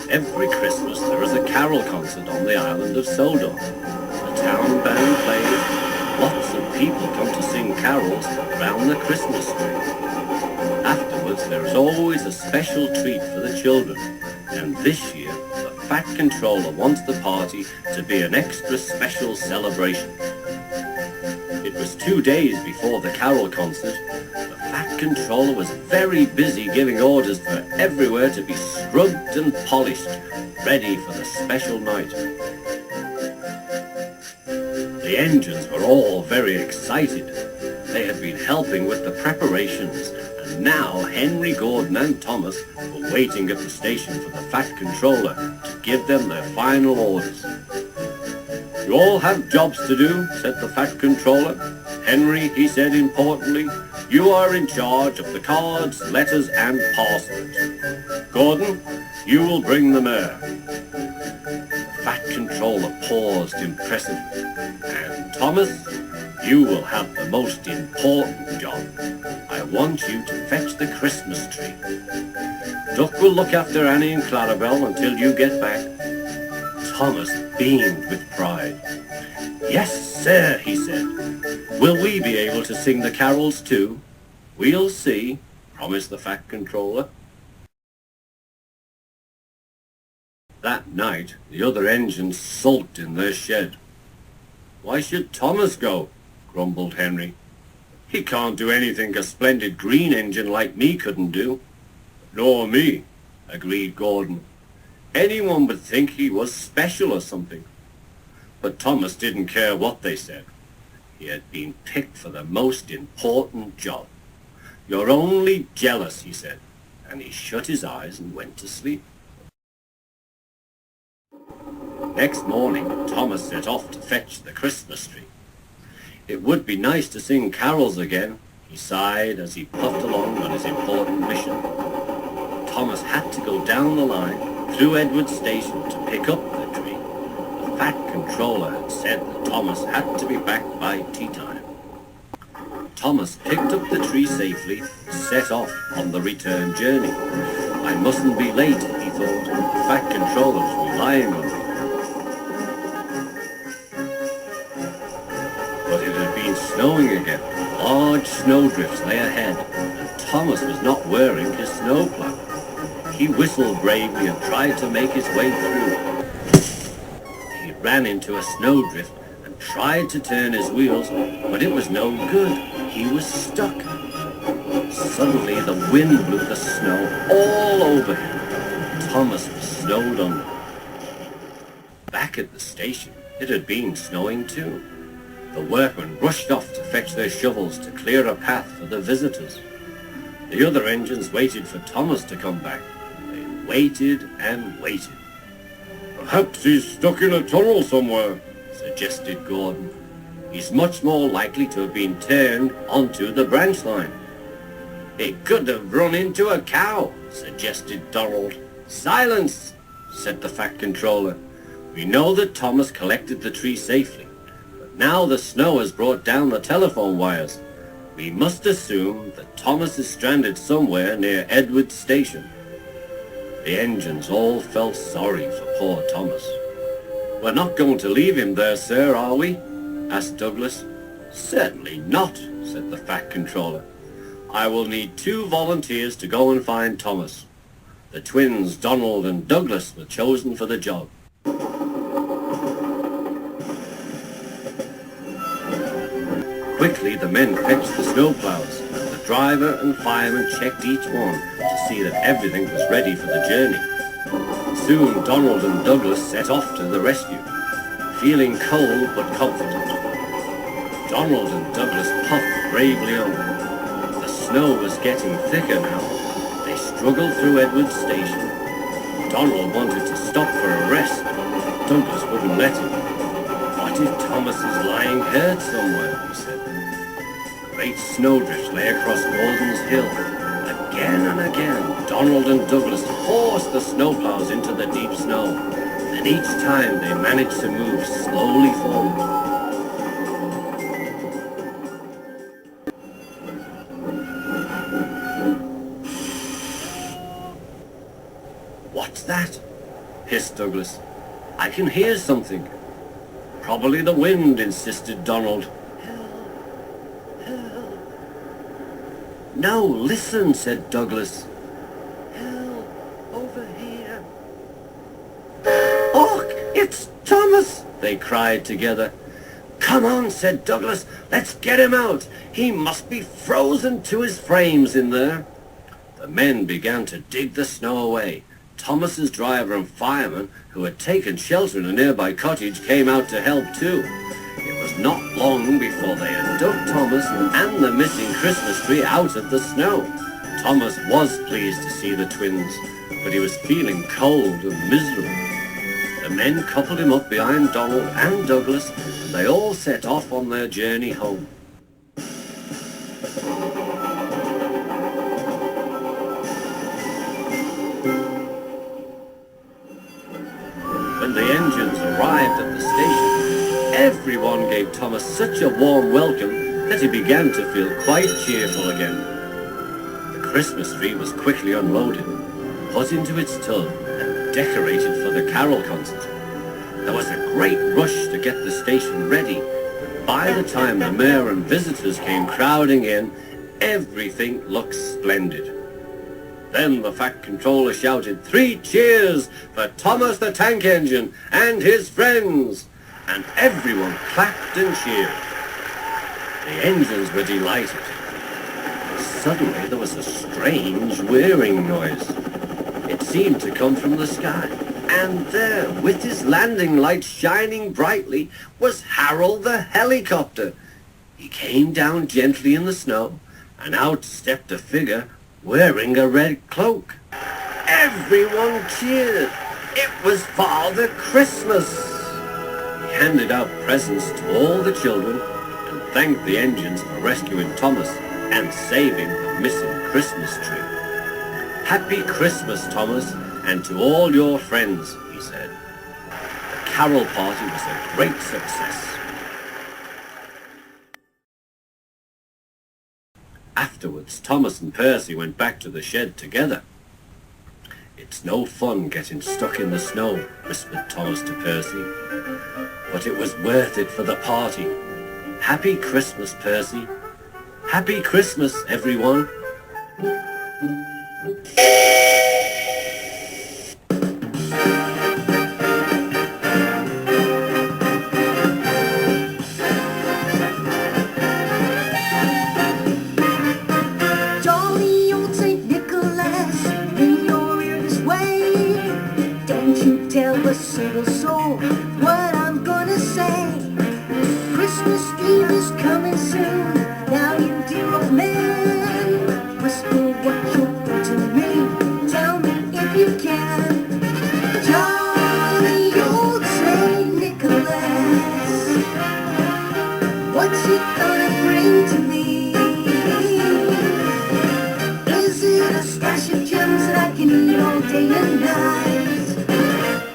Every Christmas there is a carol concert on the island of Sodor. The town band plays. Lots of people come to sing carols round the Christmas tree. Afterwards there is always a special treat for the children, and this year the Fat Controller wants the party to be an extra special celebration. It was 2 days before the carol concert. The Fat Controller was very busy giving orders for everywhere to be scrubbed and polished, ready for the special night. The engines were all very excited. They had been helping with the preparations, and now Henry, Gordon and Thomas were waiting at the station for the Fat Controller to give them their final orders. "You all have jobs to do," said the Fat Controller. "Henry," he said importantly, "you are in charge of the cards, letters and parcels. Gordon, you will bring the mayor." The Fat Controller paused impressively. "And Thomas, you will have the most important job. I want you to fetch the Christmas tree. Duck will look after Annie and Clarabelle until you get back." Thomas beamed with pride. "Yes, sir," he said. "Will we be able to sing the carols too?" "We'll see," promised the Fat Controller. That night, the other engines sulked in their shed. "Why should Thomas go?" grumbled Henry. "He can't do anything a splendid green engine like me couldn't do." "Nor me," agreed Gordon. "Anyone would think he was special or something." But Thomas didn't care what they said. He had been picked for the most important job. "You're only jealous," he said, and he shut his eyes and went to sleep. Next morning, Thomas set off to fetch the Christmas tree. It would be nice to sing carols again, he sighed as he puffed along on his important mission. Thomas had to go down the line through Edward Station to pick up the tree. The Fat Controller had said that Thomas had to be back by tea time. Thomas picked up the tree safely and set off on the return journey. "I mustn't be late," he thought. "The Fat Controller was relying on me." But it had been snowing again. Large snowdrifts lay ahead, and Thomas was not wearing his snowplow. He whistled bravely and tried to make his way through. He ran into a snowdrift and tried to turn his wheels, but it was no good. He was stuck. Suddenly the wind blew the snow all over him. Thomas was snowed under. Back at the station, it had been snowing too. The workmen rushed off to fetch their shovels to clear a path for the visitors. The other engines waited for Thomas to come back. They waited and waited. "Perhaps he's stuck in a tunnel somewhere," suggested Gordon. "He's much more likely to have been turned onto the branch line." "He could have run into a cow," suggested Donald. "Silence," said the Fat Controller. "We know that Thomas collected the tree safely. Now the snow has brought down the telephone wires. We must assume that Thomas is stranded somewhere near Edward Station." The engines all felt sorry for poor Thomas. "We're not going to leave him there, sir, are we?" asked Douglas. "Certainly not," said the Fat Controller. "I will need 2 volunteers to go and find Thomas." The twins Donald and Douglas were chosen for the job. Quickly the men fetched the snowplows, and the driver and fireman checked each one to see that everything was ready for the journey. Soon Donald and Douglas set off to the rescue, feeling cold but confident. Donald and Douglas puffed bravely on. The snow was getting thicker now. They struggled through Edward Station. Donald wanted to stop for a rest, but Douglas wouldn't let him. "What if Thomas is lying hurt somewhere?" he said. Great snowdrifts lay across Gordon's Hill. Again and again, Donald and Douglas forced the snowplows into the deep snow, and each time they managed to move slowly forward. What's that? Hissed Douglas. I can hear something. Probably the wind, insisted Donald. Help! Help! No, listen, said Douglas. Help! Over here! Och, it's Thomas! They cried together. Come on, said Douglas. Let's get him out. He must be frozen to his frames in there. The men began to dig the snow away. Thomas's driver and fireman, who had taken shelter in a nearby cottage, came out to help too. It was not long before they had dug Thomas and the missing Christmas tree out of the snow. Thomas was pleased to see the twins, but he was feeling cold and miserable. The men coupled him up behind Donald and Douglas, and they all set off on their journey home. When the engines arrived at the station, everyone gave Thomas such a warm welcome that he began to feel quite cheerful again. The Christmas tree was quickly unloaded, put into its tub, and decorated for the carol concert. There was a great rush to get the station ready, and by the time the mayor and visitors came crowding in, everything looked splendid. Then the Fat Controller shouted 3 cheers for Thomas the Tank Engine and his friends, and everyone clapped and cheered. The engines were delighted. Suddenly there was a strange whirring noise. It seemed to come from the sky, and there, with his landing lights shining brightly, was Harold the helicopter. He came down gently in the snow, and out stepped a figure wearing a red cloak. Everyone cheered. It was Father Christmas. He handed out presents to all the children and thanked the engines for rescuing Thomas and saving the missing Christmas tree. Happy Christmas, Thomas, and to all your friends, he said. The carol party was a great success. Afterwards, Thomas and Percy went back to the shed together. It's no fun getting stuck in the snow, whispered Thomas to Percy. But it was worth it for the party. Happy Christmas, Percy. Happy Christmas, everyone. Tell a single soul what I'm gonna say. Christmas Eve is coming soon. Now you dear old man, whisper what you'll do to me. Tell me if you can. Jolly old Saint Nicholas, what's he gonna bring to me? Is it a stash of gems that I can eat all day and night?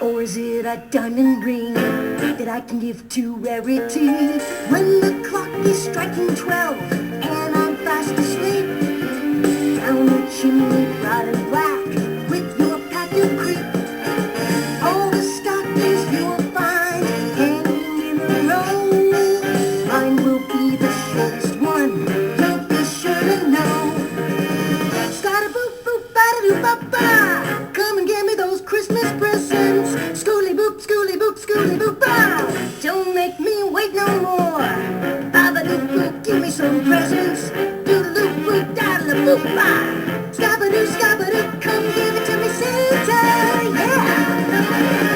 Or is it a diamond ring that I can give to Rarity? When the clock is striking 12 and I'm fast asleep, down the chimney bright and black with your pack of creep, all the stockings you will find hanging in a row. Mine will be the shortest one, you'll be sure to know. Stada-boop, boop, bada-doo-ba-ba, come and get me those Christmas presents. Schooly boop, schooly boop, schooly boop, bow. Don't make me wait no more. Baba-doop boop, give me some presents. Doodle-doop boop, daddle-a-boop, bow. Scabba-doo, scabba-doo, come give it to me, Santa, yeah.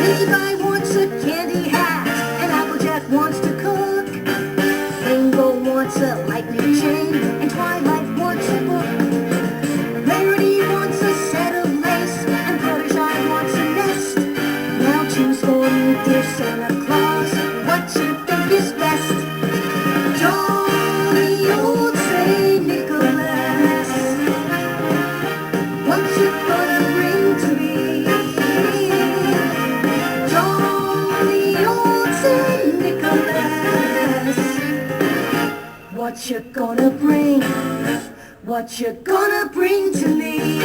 Levi wants a candy hat, and Applejack wants to cook. Rainbow wants a lightning chain, and Twilight wants a book. Rarity wants a set of lace, and Fluttershy wants a nest. Now choose for me, dear Santa Claus, what you think is best. Jolly old Saint Nicholas, what you gonna bring to me? Jolly old Saint Nicholas, what you gonna bring? What you gonna bring to me?